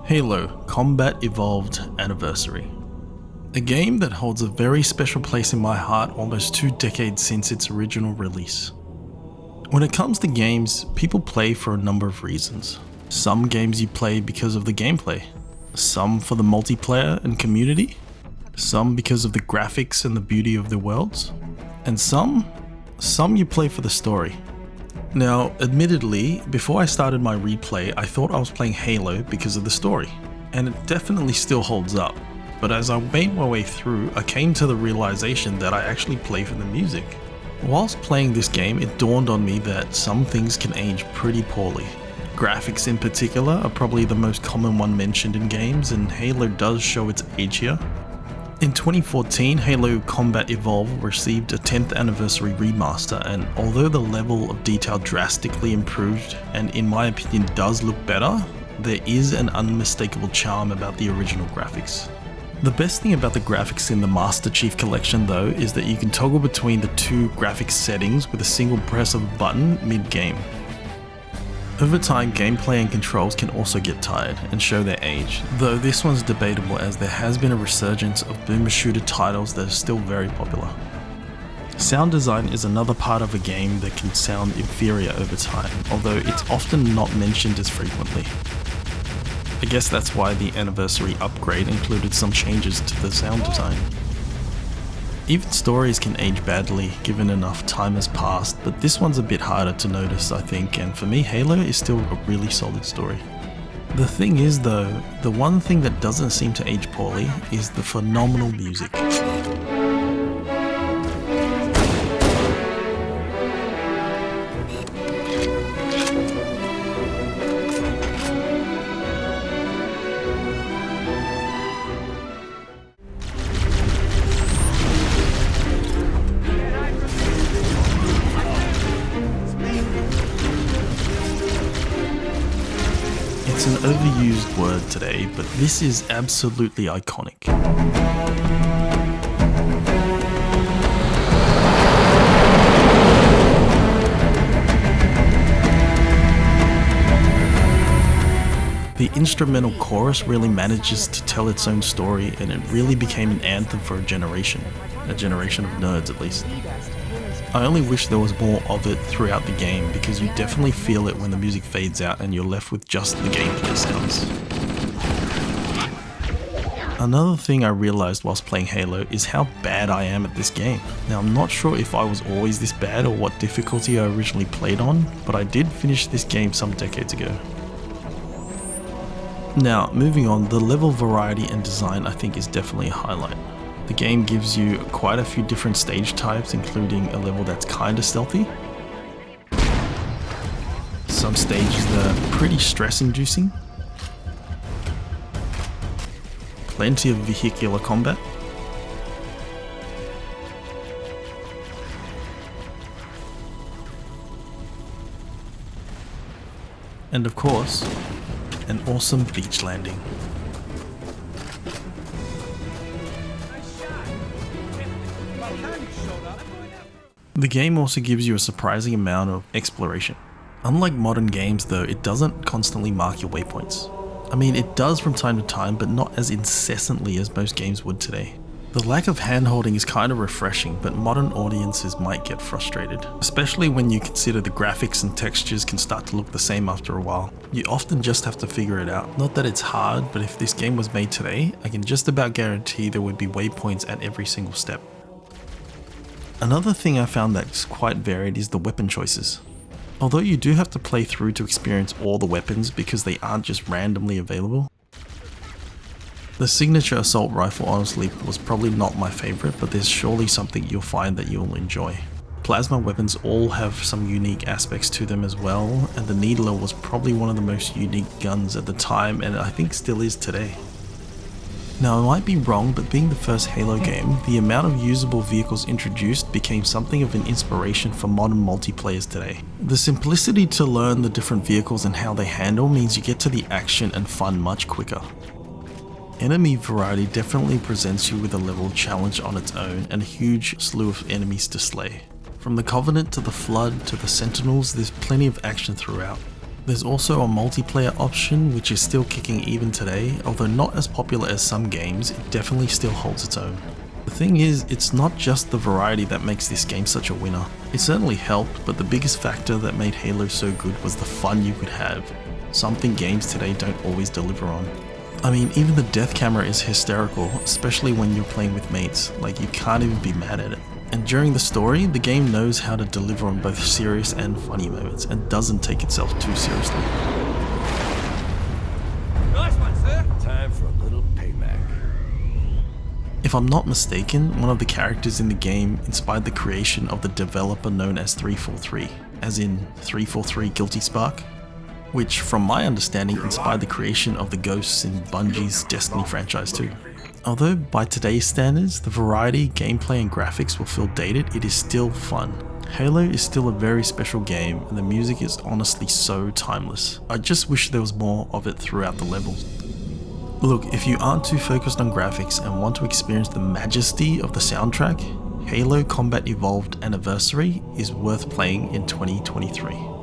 Halo Combat Evolved Anniversary. A game that holds a very special place in my heart almost 2 decades since its original release. When it comes to games, people play for a number of reasons. Some games you play because of the gameplay, some for the multiplayer and community, some because of the graphics and the beauty of the worlds, and some you play for the story. Now, admittedly, before I started my replay, I thought I was playing Halo because of the story, and it definitely still holds up. But as I made my way through, I came to the realization that I actually play for the music. Whilst playing this game, it dawned on me that some things can age pretty poorly. Graphics in particular are probably the most common one mentioned in games, and Halo does show its age here. In 2014, Halo Combat Evolved received a 10th anniversary remaster, and although the level of detail drastically improved and in my opinion does look better, there is an unmistakable charm about the original graphics. The best thing about the graphics in the Master Chief Collection though is that you can toggle between the 2 graphics settings with a single press of a button mid-game. Over time, gameplay and controls can also get tired and show their age, though this one's debatable as there has been a resurgence of boomer shooter titles that are still very popular. Sound design is another part of a game that can sound inferior over time, although it's often not mentioned as frequently. I guess that's why the anniversary upgrade included some changes to the sound design. Even stories can age badly given enough time has passed, but this one's a bit harder to notice I think, and for me Halo is still a really solid story. The thing is though, the one thing that doesn't seem to age poorly is the phenomenal music. It's an overused word today, but this is absolutely iconic. The instrumental chorus really manages to tell its own story, and it really became an anthem for a generation of nerds at least. I only wish there was more of it throughout the game because you definitely feel it when the music fades out and you're left with just the gameplay sounds. Another thing I realized whilst playing Halo is how bad I am at this game. Now I'm not sure if I was always this bad or what difficulty I originally played on, but I did finish this game some decades ago. Now moving on, the level variety and design I think is definitely a highlight. The game gives you quite a few different stage types, including a level that's kinda stealthy, some stages that are pretty stress-inducing, plenty of vehicular combat, and of course, an awesome beach landing. The game also gives you a surprising amount of exploration. Unlike modern games though, it doesn't constantly mark your waypoints. I mean, it does from time to time, but not as incessantly as most games would today. The lack of handholding is kind of refreshing, but modern audiences might get frustrated, especially when you consider the graphics and textures can start to look the same after a while. You often just have to figure it out. Not that it's hard, but if this game was made today, I can just about guarantee there would be waypoints at every single step. Another thing I found that's quite varied is the weapon choices. Although you do have to play through to experience all the weapons because they aren't just randomly available. The signature assault rifle honestly was probably not my favorite, but there's surely something you'll find that you'll enjoy. Plasma weapons all have some unique aspects to them as well, and the Needler was probably one of the most unique guns at the time, and I think still is today. Now I might be wrong, but being the first Halo game, the amount of usable vehicles introduced became something of an inspiration for modern multiplayers today. The simplicity to learn the different vehicles and how they handle means you get to the action and fun much quicker. Enemy variety definitely presents you with a level challenge on its own and a huge slew of enemies to slay. From the Covenant to the Flood to the Sentinels, there's plenty of action throughout. There's also a multiplayer option which is still kicking even today, although not as popular as some games, it definitely still holds its own. The thing is, it's not just the variety that makes this game such a winner. It certainly helped, but the biggest factor that made Halo so good was the fun you could have, something games today don't always deliver on. I mean, even the death camera is hysterical, especially when you're playing with mates, like you can't even be mad at it. And during the story, the game knows how to deliver on both serious and funny moments, and doesn't take itself too seriously. Nice one, sir. Time for a little payback. If I'm not mistaken, one of the characters in the game inspired the creation of the developer known as 343, as in 343 Guilty Spark, which from my understanding inspired the creation of the ghosts in Bungie's Destiny franchise too. Although by today's standards, the variety, gameplay and graphics will feel dated, it is still fun. Halo is still a very special game and the music is honestly so timeless. I just wish there was more of it throughout the levels. Look, if you aren't too focused on graphics and want to experience the majesty of the soundtrack, Halo Combat Evolved Anniversary is worth playing in 2023.